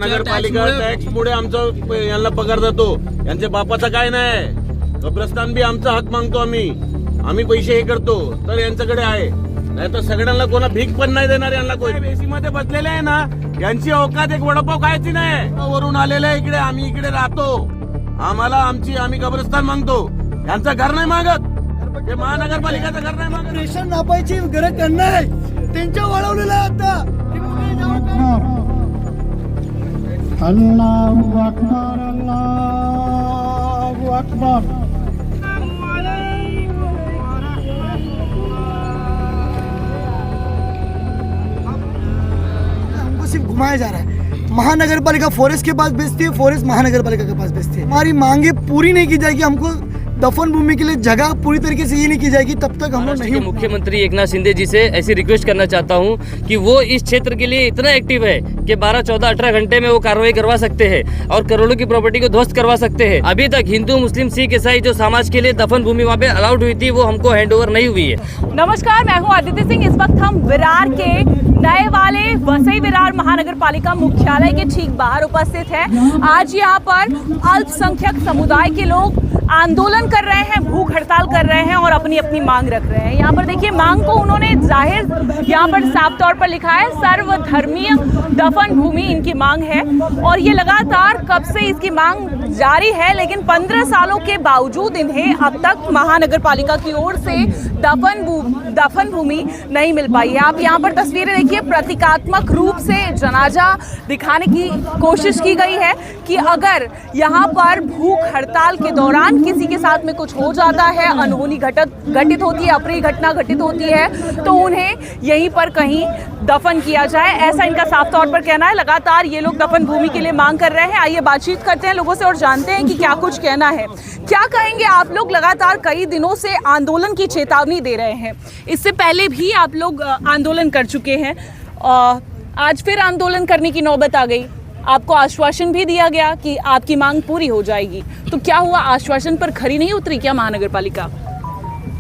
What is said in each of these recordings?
नगरपालिका टॅक्स मुळे आमचं यांना पगार जातो, यांच्या बापाचा काय नाही. कब्रस्तान बी आमचा हक मागतो आम्ही पैसे हे करतो तर यांच्याकडे आहे, नाही तर सगळ्यांना कोणा भीक पण नाही देणार. यांना कोणी बेसी मध्ये बसलेले आहे ना, यांची औकात एक वडापाव खायची नाही. वरून आलेले इकडे, आम्ही इकडे राहतो, आम्हाला आम्ही कब्रस्तान मागतो, यांचं घर नाही मागत, हे महानगरपालिकाचं घर नाही मागत. रेशन नापायची गरज त्यांना आहे, त्यांच्या वळवलेलं आहे आता. अल्लाहु अकबर, अल्लाहु अकबर. हमको सिर्फ घुमाया जा रहा है. महानगरपालिका फॉरेस्ट के पास बेचती है, फॉरेस्ट महानगरपालिका के पास बेचती है. हमारी मांगे पूरी नहीं की जाएगी, हमको दफन भूमि के लिए जगह पूरी तरीके से ये नहीं की जाएगी तब तक हम लोग नहीं. मुख्यमंत्री एकनाथ शिंदे जी से ऐसी रिक्वेस्ट करना चाहता हूं कि वो इस क्षेत्र के लिए इतना एक्टिव है कि 12, 14, 18 घंटे में वो कार्रवाई करवा सकते हैं और करोड़ों की प्रॉपर्टी को ध्वस्त करवा सकते हैं. अभी तक हिंदू, मुस्लिम, सिख, ईसाई जो समाज के लिए दफन भूमि वहाँ पे अलाउड हुई थी वो हमको हैंड ओवर नहीं हुई है. नमस्कार, मैं हूँ आदित्य सिंह. इस वक्त हम विरार के नए वाले वसई विरार महानगरपालिका मुख्यालय के ठीक बाहर उपस्थित हैं. आज यहाँ पर अल्पसंख्यक समुदाय के लोग आंदोलन कर रहे हैं, भूख हड़ताल कर रहे हैं और अपनी अपनी मांग रख रहे हैं. यहाँ पर देखिए, मांग को उन्होंने जाहिर यहाँ पर साफ तौर पर लिखा है, सर्वधर्मीय दफन भूमि इनकी मांग है. और ये लगातार कब से इसकी मांग जारी है, लेकिन 15 सालों के बावजूद इन्हें अब तक महानगरपालिका की ओर से दफन भूमि नहीं मिल पाई है. आप यहाँ पर तस्वीरें देखिए, प्रतीकात्मक रूप से जनाजा दिखाने की कोशिश की गई है कि अगर यहाँ पर भूख हड़ताल के दौरान किसी के साथ में कुछ हो जाता है, अनहोनी घटित होती है, अप्रिय घटना घटित होती है, तो उन्हें यहीं पर कहीं दफन किया जाए, ऐसा इनका साफ तौर पर कहना है. लगातार ये लोग दफन भूमि के लिए मांग कर रहे हैं. आइए बातचीत करते हैं लोगों से और जानते हैं कि क्या कुछ कहना है. क्या कहेंगे आप लोग? लगातार कई दिनों से आंदोलन की चेतावनी दे रहे हैं. इससे पहले भी आप लोग आंदोलन कर चुके हैं, आज फिर आंदोलन करने की नौबत आ गई. आपको आश्वासन भी दिया गया कि आपकी मांग पूरी हो जाएगी, तो क्या हुआ? आश्वासन पर खरी नहीं उतरी क्या महानगरपालिका?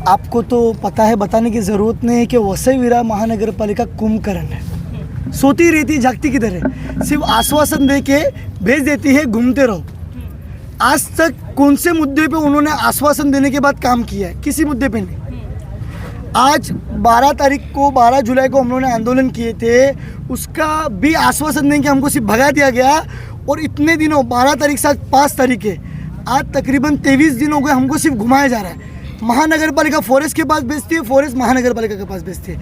आपको तो पता है, बताने की जरूरत नहीं है कि वसई विरार महानगरपालिका कुंभकर्ण है, सोती रहती जागती की तरह, सिर्फ आश्वासन दे के भेज देती है, घूमते रहो. आज तक कौन से मुद्दे पे उन्होंने आश्वासन देने के बाद काम किया है? किसी मुद्दे पे नहीं. आज 12 जुलाई को हम लोगों ने आंदोलन किए थे, उसका भी आश्वासन नहीं कि हमको सिर्फ भगा दिया गया. और इतने दिनों 12 तारीख से 5 तारीख है, आज तकरीबन 23 दिन हो गए, हमको सिर्फ घुमाया जा रहा है. महानगरपालिका फॉरेस्ट के पास बेचती है, फॉरेस्ट महानगरपालिका के पास बेचती है.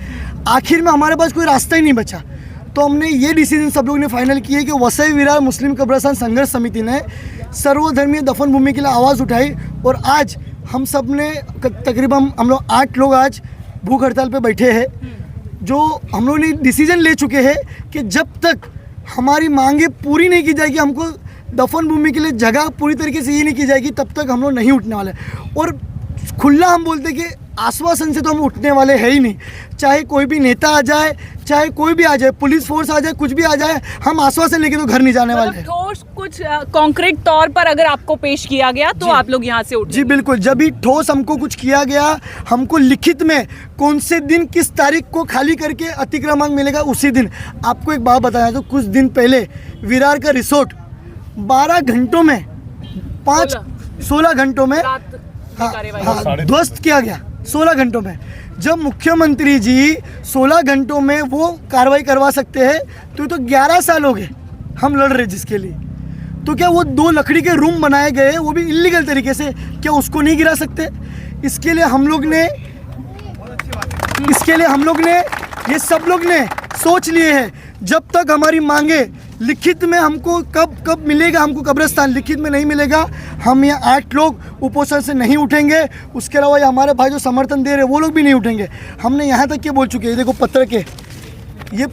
आखिर में हमारे पास कोई रास्ता ही नहीं बचा, तो हमने ये डिसीजन सब लोग ने फाइनल किया कि वसई विरार मुस्लिम कब्रिस्तान संघर्ष समिति ने सर्वधर्मीय दफन भूमि के लिए आवाज़ उठाई. और आज हम सब ने तकरीबन हम लोग 8 लोग आज भूख हड़ताल पे बैठे हैं, जो हम लोग ने डिसीजन ले चुके हैं कि जब तक हमारी मांगे पूरी नहीं की जाएगी, हमको दफन भूमि के लिए जगह पूरी तरीके से ये नहीं की जाएगी, तब तक हम लोग नहीं उठने वाले. और खुला हम बोलते कि आश्वासन से तो हम उठने वाले हैं ही नहीं. चाहे कोई भी नेता आ जाए, चाहे कोई भी आ जाए, पुलिस फोर्स आ जाए, कुछ भी आ जाए, हम आश्वासन लेके तो घर नहीं जाने वाले हैं. ठोस कुछ कॉन्क्रीट तौर पर अगर आपको पेश किया गया तो आप लोग यहाँ से उठे? जी बिल्कुल. जब भी ठोस हमको कुछ किया गया, हमको लिखित में कौन से दिन किस तारीख को खाली करके अतिक्रमण मिलेगा, उसी दिन. आपको एक बात बताया, तो कुछ दिन पहले विरार का रिसोर्ट 12 घंटों में 16 घंटों में ध्वस्त किया गया. 16 घंटों में. जब मुख्यमंत्री जी 16 घंटों में वो कार्रवाई करवा सकते हैं, तो 11 साल हो गए हम लड़ रहे जिसके लिए. तो क्या वो 2 लकड़ी के रूम बनाए गए, वो भी इलीगल तरीके से, क्या उसको नहीं गिरा सकते? इसके लिए हम लोग ने ये सब लोग ने सोच लिए हैं, जब तक हमारी मांगे लिखित में हमको कब मिलेगा, हमको कब्रिस्तान लिखित में नहीं मिलेगा, हम ये 8 लोग उपोषण से नहीं उठेंगे. उसके अलावा ये हमारे भाई जो समर्थन दे रहे हैं वो लोग भी नहीं उठेंगे. हमने यहाँ तक के बोल चुके हैं, देखो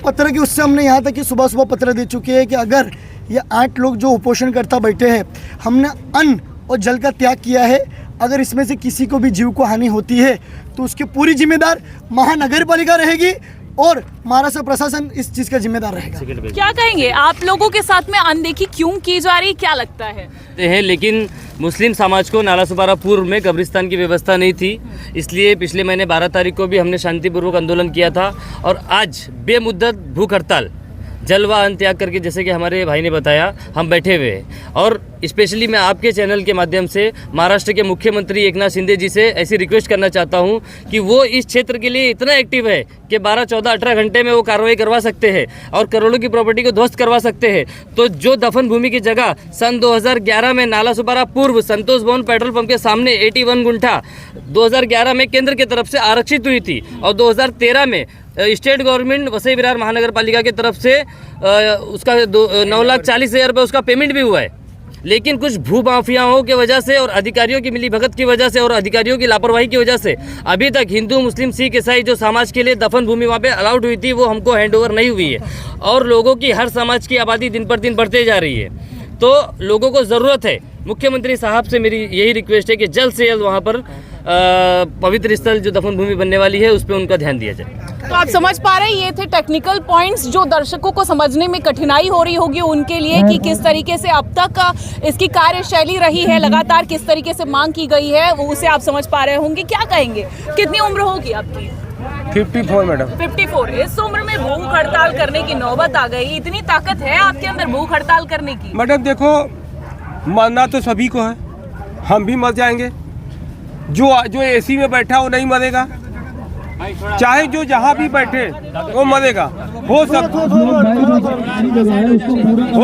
पत्र के उससे हमने यहाँ तक कि सुबह पत्र दे चुके हैं कि अगर ये 8 लोग जो उपोषण करता बैठे हैं, हमने अन्न और जल का त्याग किया है, अगर इसमें से किसी को भी जीव को हानि होती है तो उसकी पूरी जिम्मेदार महानगरपालिका रहेगी और महाराष्ट्र प्रशासन इस चीज का जिम्मेदार रहेगा. क्या कहेंगे? आप लोगों के साथ में अनदेखी क्यों की जा रही, क्या लगता है? लेकिन मुस्लिम समाज को नालासोपारा पूर्व में कब्रिस्तान की व्यवस्था नहीं थी, इसलिए पिछले महीने 12 तारीख को भी हमने शांतिपूर्वक आंदोलन किया था और आज बेमुद्दत भूख हड़ताल जलवा त्याग करके, जैसे कि हमारे भाई ने बताया, हम बैठे हुए हैं। और स्पेशली मैं आपके चैनल के माध्यम से महाराष्ट्र के मुख्यमंत्री एकनाथ शिंदे जी से ऐसी रिक्वेस्ट करना चाहता हूं कि वो इस क्षेत्र के लिए इतना एक्टिव है कि 12, 14, 18 घंटे में वो कार्रवाई करवा सकते हैं और करोड़ों की प्रॉपर्टी को ध्वस्त करवा सकते हैं। तो जो दफन भूमि की जगह सन 2011 में नाला सुपारा पूर्व संतोष भवन पेट्रोल पंप के सामने 81 गुंठा 2011 में केंद्र की तरफ से आरक्षित हुई थी और 2013 में स्टेट गवर्नमेंट वसई विरार महानगर पालिका की तरफ से उसका 9,40,000 रुपये उसका पेमेंट भी हुआ है। लेकिन कुछ भू माफियाओं की वजह से और अधिकारियों की मिलीभगत की वजह से और अधिकारियों की लापरवाही की वजह से अभी तक हिंदू, मुस्लिम, सिख, ईसाई जो समाज के लिए दफन भूमि वहाँ पे अलाउड हुई थी वो हमको हैंड ओवर नहीं हुई है और लोगों की, हर समाज की आबादी दिन पर दिन बढ़ते जा रही है। तो लोगों को ज़रूरत है, मुख्यमंत्री साहब से मेरी यही रिक्वेस्ट है कि जल्द से जल्द वहाँ पर पवित्र स्थल जो दफन भूमि बनने वाली है उस पर उनका ध्यान दिया जाए। तो आप समझ पा रहे हैं, ये थे टेक्निकल पॉइंट्स जो दर्शकों को समझने में कठिनाई हो रही होगी उनके लिए कि किस तरीके से अब तक इसकी कार्यशैली रही है, लगातार किस तरीके से मांग की गई है, वो उसे आप समझ पा रहे होंगे। क्या कहेंगे, कितनी उम्र होगी आपकी? 54 मैडम। 54। इस उम्र में भूख हड़ताल करने की नौबत आ गई, इतनी ताकत है आपके अंदर भूख हड़ताल करने की? मैडम देखो, मरना तो सभी को है, हम भी मर जाएंगे। जो एसी में बैठा वो नहीं मरेगा, चाहे जो जहाँ भी बैठे वो मरेगा। हो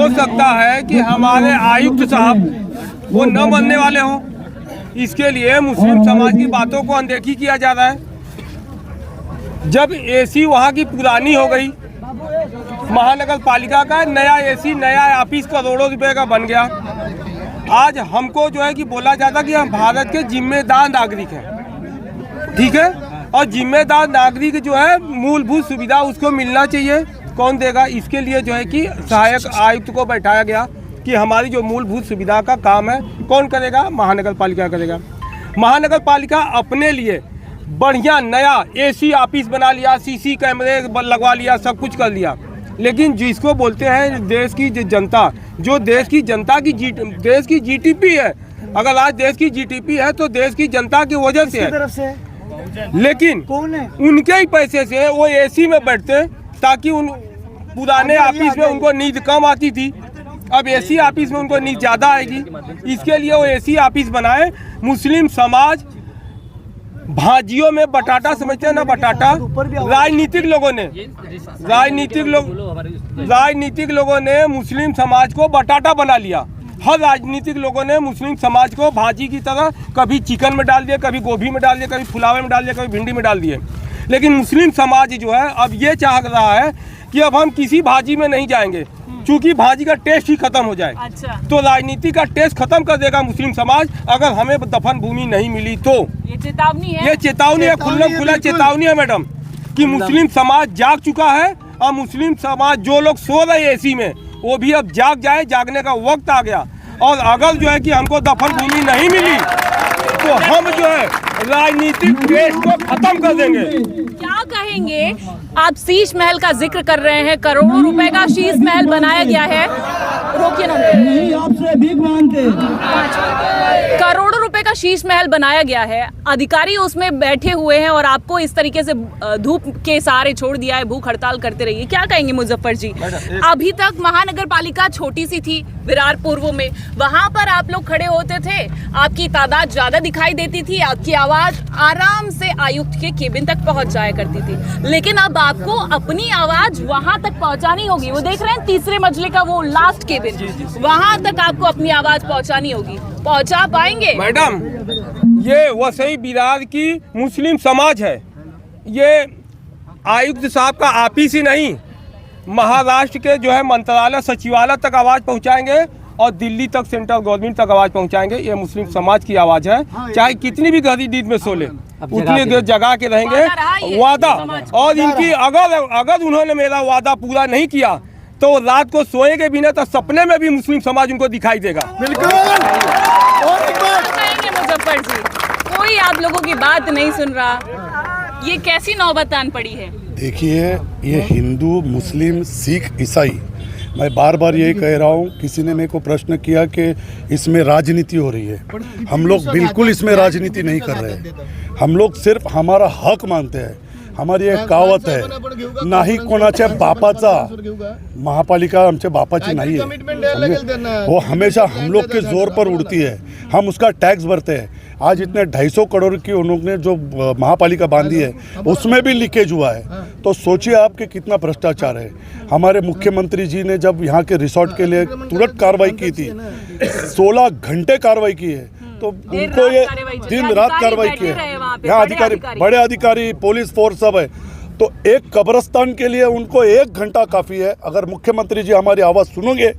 सकता है कि हमारे आयुक्त साहब वो न मरने वाले हों, इसके लिए मुस्लिम समाज की बातों को अनदेखी किया जा रहा है। जब एसी वहाँ की पुरानी हो गई, महानगर पालिका का नया एसी, नया ऑफिस करोड़ों रुपए का बन गया, आज हमको जो है कि बोला जाता कि हम भारत के जिम्मेदार नागरिक हैं, ठीक है, और जिम्मेदार नागरिक जो है मूलभूत सुविधा उसको मिलना चाहिए। कौन देगा? इसके लिए जो है कि सहायक आयुक्त को बैठाया गया कि हमारी जो मूलभूत सुविधा का काम है कौन करेगा? महानगर पालिका करेगा। महानगर पालिका अपने लिए बढ़िया नया एसी ऑफिस बना लिया, सीसी कैमरे लगवा लिया, सब कुछ कर लिया, लेकिन जिसको बोलते हैं देश की जनता, जो देश की जनता की देश की जीडीपी है, अगर आज देश की जीडीपी है तो देश की जनता की वजह से है, लेकिन कौन है? उनके ही पैसे से वो एसी में बैठते ताकि उन पुराने ऑफिस में उनको नींद कम आती थी, अब एसी ऑफिस में उनको नींद ज़्यादा आएगी, इसके लिए वो एसी ऑफिस बनाए। मुस्लिम समाज भाजियों में बटाटा समझते हैं ना, बटाटा, राजनीतिक लोगों ने मुस्लिम समाज को बटाटा बना लिया। हर राजनीतिक लोगों ने मुस्लिम समाज को भाजी की तरह कभी चिकन में डाल दिया, कभी गोभी में डाल दिया, कभी फुलावे में डाल दिया, कभी भिंडी में डाल दिए। लेकिन मुस्लिम समाज जो है अब ये चाह रहा है कि अब हम किसी भाजी में नहीं जाएंगे, क्योंकि भाजी का टेस्ट ही खत्म हो जाए। अच्छा। तो राजनीति का टेस्ट खत्म कर देगा मुस्लिम समाज अगर हमें दफन भूमि नहीं मिली तो। ये चेतावनी है, ये चेतावनी है, खुला चेतावनी है मैडम, कि मुस्लिम समाज जाग चुका है और मुस्लिम समाज जो लोग सो रहे हैं एसी में वो भी अब जाग जाए, जागने का वक्त आ गया। और अगर जो है कि हमको दफन भूमि नहीं मिली तो हम जो है राजनीतिक टेस्ट को खत्म कर देंगे। क्या कहेंगे? आप शीश महल का जिक्र कर रहे हैं, करोड़ों रुपए का शीश महल बनाया गया है, रोकिए ना, आपसे भीख मांगते, करोड़ों रुपए का शीश महल बनाया गया है, अधिकारी उसमें बैठे हुए हैं और आपको इस तरीके से धूप के सहारे छोड़ दिया है, भूख हड़ताल करते रहिए। क्या कहेंगे मुजफ्फर जी? अभी तक महानगर पालिका छोटी सी थी विरार पूर्व में, वहां पर आप लोग खड़े होते थे, आपकी तादाद ज्यादा दिखाई देती थी, आपकी आवाज आराम से आयुक्त के केबिन तक पहुंच जाया करती थी, लेकिन अब आपको अपनी आवाज वहां तक पहुंचानी होगी। वो देख रहे हैं तीसरे मंजिले का वो लास्ट केबिन, वहां तक आपको अपनी आवाज पहुंचानी होगी। पहुंचा पाएंगे? मैडम, ये वसई विरार की मुस्लिम समाज है, ये आयुक्त साहब का ऑफिस ही नहीं, महाराष्ट्र के जो है मंत्रालय, सचिवालय तक आवाज पहुंचाएंगे और दिल्ली तक, सेंट्रल गवर्नमेंट तक आवाज पहुंचाएंगे। ये मुस्लिम समाज की आवाज है, चाहे कितनी भी गहरी नींद में सो ले, उतनी देर जगा के रहेंगे। वादा, और इनकी अगर उन्होंने मेरा वादा पूरा नहीं किया तो रात को सोएंगे भी ना, तो सपने में भी मुस्लिम समाज उनको दिखाई देगा। बिल्कुल। मुजफ्फर जी, कोई आप लोगों की बात नहीं सुन रहा, ये कैसी नौबत आन पड़ी है? देखिए, ये हिंदू, मुस्लिम, सिख, ईसाई, मैं बार बार यही कह रहा हूँ। किसी ने मेरे को प्रश्न किया कि इसमें राजनीति हो रही है, हम लोग बिल्कुल इसमें राजनीति नहीं कर रहे हैं। हम लोग सिर्फ हमारा हक मानते हैं, हमारी एक कहावत आहे, नाही कोणाच्या बापाचा महापालिका आमच्या बापाची नहीं है, वो हमेशा हम लोग के जोर पर उड़ती है, हम उसका टैक्स भरते हैं। आज इतने 250 करोड़ की उन्होंने जो महापालिका बांधी है उसमें भी लीकेज हुआ है, तो सोचिए आप कि कितना भ्रष्टाचार है। हमारे मुख्यमंत्री जी ने जब यहाँ के रिसोर्ट के लिए तुरंत कार्रवाई की थी, 16 घंटे कार्रवाई की है, तो उनको ये दिन रात कार्रवाई की है। यहाँ अधिकारी, बड़े अधिकारी, पुलिस फोर्स सब है, तो एक कब्रिस्तान के लिए उनको 1 घंटा काफ़ी है। अगर मुख्यमंत्री जी हमारी आवाज़ सुनोगे,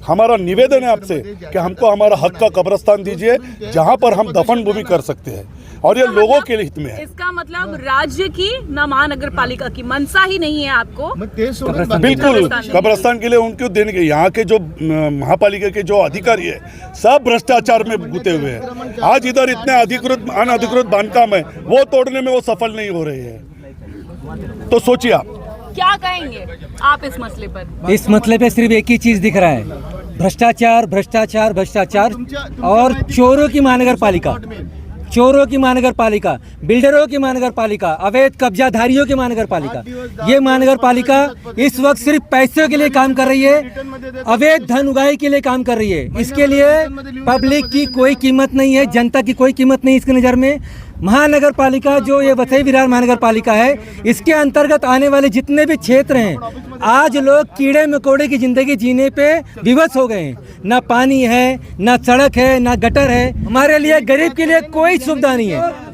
हमारा निवेदन है आपसे कि हमको हमारा हक का कब्रिस्तान दीजिए जहाँ पर हम दफन भूमि कर सकते हैं, और ये लोगों के हित में है। इसका मतलब राज्य की न महानगर पालिका की मंशा ही नहीं है आपको। बिल्कुल, कब्रिस्तान के लिए उनको देने के, यहाँ के जो महापालिका के जो अधिकारी है सब भ्रष्टाचार में गुते हुए हैं। आज इधर इतने अधिकृत अनधिकृत बांधकाम है, वो तोड़ने में वो सफल नहीं हो रहे हैं। तो सोचिए आप क्या कहेंगे आप इस मसले पर? इस मसले पे सिर्फ एक ही चीज दिख रहा है, भ्रष्टाचार भ्रष्टाचार भ्रष्टाचार और चोरों की महानगर पालिका, चोरों की महानगर पालिका, बिल्डरों की महानगर पालिका, अवैध कब्जाधारियों की महानगर पालिका। ये महानगर पालिका इस वक्त सिर्फ पैसों के लिए काम कर रही है, अवैध धन उगाही के लिए काम कर रही है। इसके लिए पब्लिक की कोई कीमत नहीं है, जनता की कोई कीमत नहीं इसकी नज़र में। महानगर पालिका जो ये वसई विरार महानगर पालिका है, इसके अंतर्गत आने वाले जितने भी क्षेत्र हैं, आज लोग कीड़े मकोड़े की जिंदगी जीने पे विवश हो गए हैं। ना पानी है, ना सड़क है, ना गटर है। हमारे लिए गरीब के लिए कोई सुविधा नहीं है।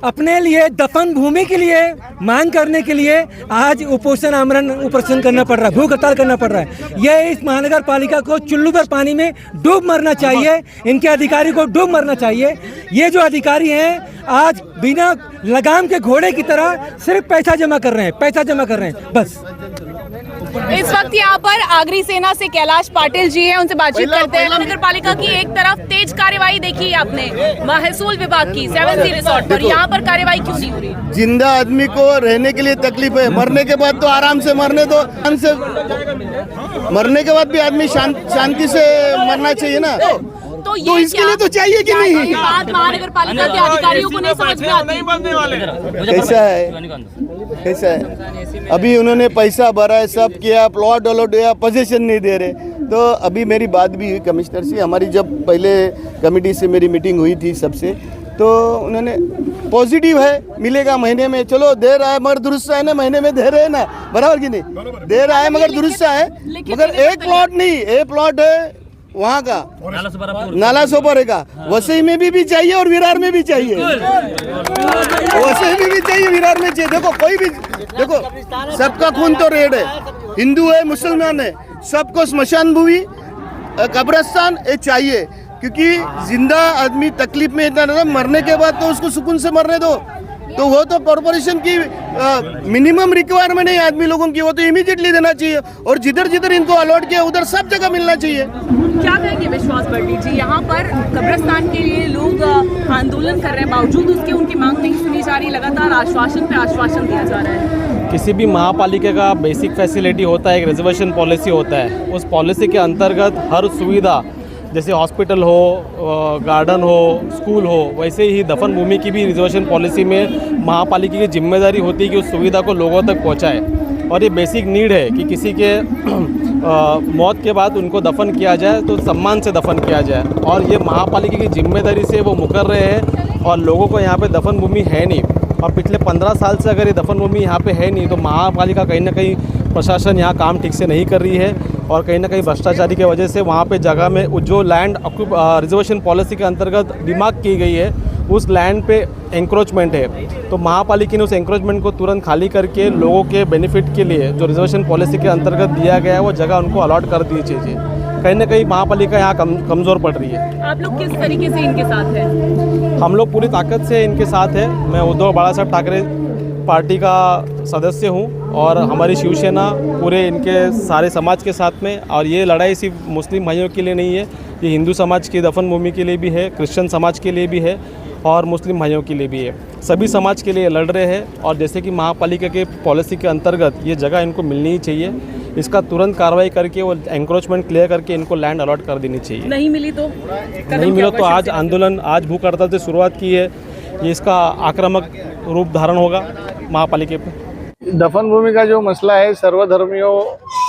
अपने लिए दफन भूमि के लिए मांग करने के लिए आज उपोषण आमरण उपरोषण करना पड़ रहा है, भूख हड़ताल करना पड़ रहा है। ये इस महानगर पालिका को चुल्लू पर पानी में डूब मरना चाहिए, इनके अधिकारी को डूब मरना चाहिए। ये जो अधिकारी हैं आज बिना लगाम के घोड़े की तरह सिर्फ पैसा जमा कर रहे हैं, पैसा जमा कर रहे हैं बस। इस वक्त यहाँ पर आगरी सेना से कैलाश पाटिल जी हैं, उनसे बातचीत करते हैं। नगर पालिका की एक तरफ तेज कार्यवाही देखी आपने महसूल विभाग की 7C रिसोर्ट पर, यहाँ पर कार्यवाही क्यों नहीं हो रही? जिंदा आदमी को रहने के लिए तकलीफ है, मरने के बाद तो आराम से मरने दो, मरने के बाद भी आदमी शांति से मरना चाहिए ना। तो इसके लिए तो चाहिए कि नहीं? बात महानगर पालिका के अधिकारियों को नहीं समझ में आती। कैसा है अभी उन्होंने पैसा भरा है, सब किया, प्लॉट अलॉट किया, पोजीशन नहीं दे रहे। तो अभी मेरी बात भी हुई कमिश्नर से, हमारी जब पहले कमेटी से मेरी मीटिंग हुई थी सबसे, तो उन्होंने पॉजिटिव है, मिलेगा महीने में। चलो दे रहा है मगर दुरुस्त है ना, महीने में दे रहे हैं ना, बराबर की नहीं? दे रहा है मगर दुरुस्त है, मगर एक प्लॉट नहीं, एक प्लॉट है वहाँ का नाला सोपर का, वसई में भी चाहिए और विरार में भी चाहिए, वसई में भी चाहिए, विरार में चाहिए। देखो कोई भी, देखो सबका खून तो रेड है, हिंदू है, मुसलमान है, सबको स्मशान भूमि, कब्रिस्तान ये चाहिए, क्योंकि जिंदा आदमी तकलीफ में इतना ना, मरने के बाद तो उसको सुकून से मरने दो। तो वो तो कॉर्पोरेशन की मिनिमम रिक्वायरमेंट है आदमी लोगों की, वो तो इमीडिएटली देना चाहिए, और जिधर जिधर इनको अलॉट किया उधर सब जगह मिलना चाहिए। क्या कहेंगे विश्वास बर्डी जी, यहाँ पर कब्रिस्तान के लिए लोग आंदोलन कर रहे हैं, बावजूद उसके उनकी मांग नहीं सुनी जा रही, लगातार आश्वासन पे आश्वासन दिया जा रहा है। किसी भी महापालिका का बेसिक फैसिलिटी होता है, एक रिजर्वेशन पॉलिसी होता है, उस पॉलिसी के अंतर्गत हर सुविधा, जैसे हॉस्पिटल हो, गार्डन हो, स्कूल हो, वैसे ही दफन भूमि की भी रिजर्वेशन पॉलिसी में महापालिका की जिम्मेदारी होती है कि उस सुविधा को लोगों तक पहुंचाए। और ये बेसिक नीड है कि किसी के मौत के बाद उनको दफन किया जाए तो सम्मान से दफन किया जाए, और ये महापालिका की जिम्मेदारी से वो मुकर रहे हैं। और लोगों को यहाँ पे दफन भूमि है नहीं, और पिछले 15 साल से अगर ये दफन भूमि यहाँ पे है नहीं, तो महापालिका कहीं ना कहीं प्रशासन यहाँ काम ठीक से नहीं कर रही है, और कहीं ना कहीं भ्रष्टाचारी की वजह से वहाँ पे जगह में जो लैंड रिजर्वेशन पॉलिसी के अंतर्गत डिमार्क की गई है, उस लैंड पे एंक्रोचमेंट है। तो महापालिका ने उस एंक्रोचमेंट को तुरंत खाली करके लोगों के बेनिफिट के लिए जो रिजर्वेशन पॉलिसी के अंतर्गत दिया गया है, वो जगह उनको अलॉट कर दी चाहिए। कहीं ना कहीं महापालिका यहाँ कमज़ोर पड़ रही है। आप लोग किस तरीके से इनके साथ हैं? हम लोग पूरी ताकत से इनके साथ हैं। मैं उद्धव बाला साहब ठाकरे पार्टी का सदस्य हूँ, और हमारी शिवसेना पूरे इनके सारे समाज के साथ में। और ये लड़ाई सिर्फ मुस्लिम भाइयों के लिए नहीं है, ये हिंदू समाज की दफन भूमि के लिए भी है, क्रिश्चियन समाज के लिए भी है, और मुस्लिम भाइयों के लिए भी है। सभी समाज के लिए लड़ रहे हैं। और जैसे कि महापालिका के पॉलिसी के अंतर्गत ये जगह इनको मिलनी ही चाहिए, इसका तुरंत कार्रवाई करके वो एंक्रोचमेंट क्लियर करके इनको लैंड अलॉट कर देनी चाहिए। नहीं मिली तो आज आंदोलन, आज भूख हड़ताल से शुरुआत की है, ये इसका आक्रामक रूप धारण होगा महापालिका पे। दफन भूमि का जो मसला है सर्वधर्मियों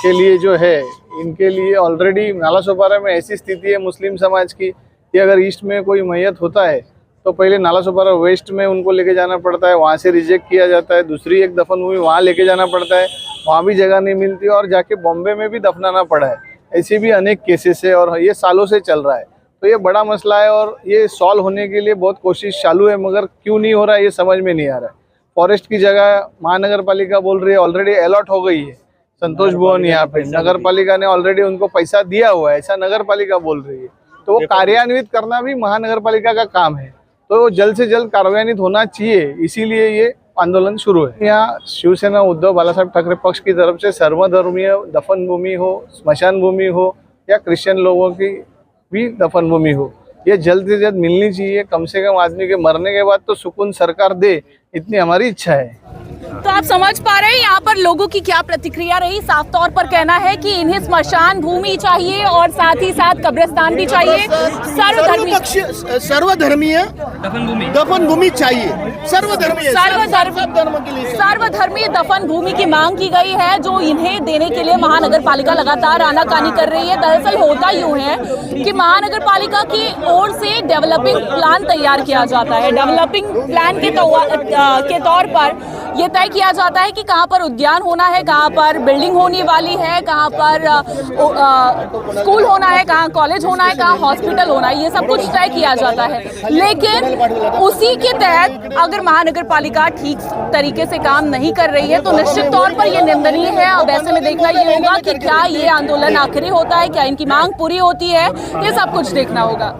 के लिए जो है, इनके लिए ऑलरेडी नालासोपारा में ऐसी स्थिति है मुस्लिम समाज की कि अगर ईस्ट में कोई मैयत होता है तो पहले नालासोपारा वेस्ट में उनको लेके जाना पड़ता है, वहाँ से रिजेक्ट किया जाता है, दूसरी एक दफन भूमि वहाँ लेके जाना पड़ता है, वहाँ भी जगह नहीं मिलती और जाके बॉम्बे में भी दफनाना पड़ा है। ऐसे भी अनेक केसेस है और ये सालों से चल रहा है। तो ये बड़ा मसला है और ये सॉल्व होने के लिए बहुत कोशिश चालू है, मगर क्यों नहीं हो रहा है ये समझ में नहीं आ रहा है। फॉरेस्ट की जगह महानगर पालिका बोल रही है ऑलरेडी अलॉट हो गई है संतोष भवन यहाँ पे, नगर पालिका ने ऑलरेडी उनको पैसा दिया हुआ है, ऐसा नगर पालिका बोल रही है। तो वो कार्यान्वित करना भी महानगर पालिका का काम है, तो जल्द से जल्द कार्यान्वित होना चाहिए, इसीलिए ये आंदोलन शुरू है। यहाँ शिवसेना उद्धव बालासाहेब ठाकरे पक्ष की तरफ से सर्वधर्मीय दफन भूमि हो, स्मशान भूमि हो या क्रिश्चियन लोगों की भी दफन भूमि हो, ये जल्द से जल्द मिलनी चाहिए। कम से कम आदमी के मरने के बाद तो सुकून सरकार दे, इतनी हमारी इच्छा है। तो आप समझ पा रहे हैं यहाँ पर लोगों की क्या प्रतिक्रिया रही। साफ तौर पर कहना है कि इन्हें स्मशान भूमि चाहिए और साथ ही साथ कब्रिस्तान भी चाहिए। सर्वधर्मीय दफन भूमि चाहिए, सर्वधर्मीय दफन भूमि की मांग की गई है, जो इन्हें देने के लिए महानगर पालिका लगातार आनाकानी कर रही है। दरअसल होता यूं है कि महानगर पालिका की ओर से डेवलपिंग प्लान तैयार किया जाता है। डेवलपिंग प्लान के तौर पर ये तय किया जाता है कि कहाँ पर उद्यान होना है, कहाँ पर बिल्डिंग होने वाली है, कहाँ पर स्कूल होना है, कहाँ कॉलेज होना है, कहाँ हॉस्पिटल होना है, ये सब कुछ तय किया जाता है। लेकिन उसी के तहत अगर महानगर पालिका ठीक तरीके से काम नहीं कर रही है तो निश्चित तौर पर ये निंदनीय है। अब ऐसे में देखना ये होगा कि क्या ये आंदोलन आखिरी होता है, क्या इनकी मांग पूरी होती है, ये सब कुछ देखना होगा।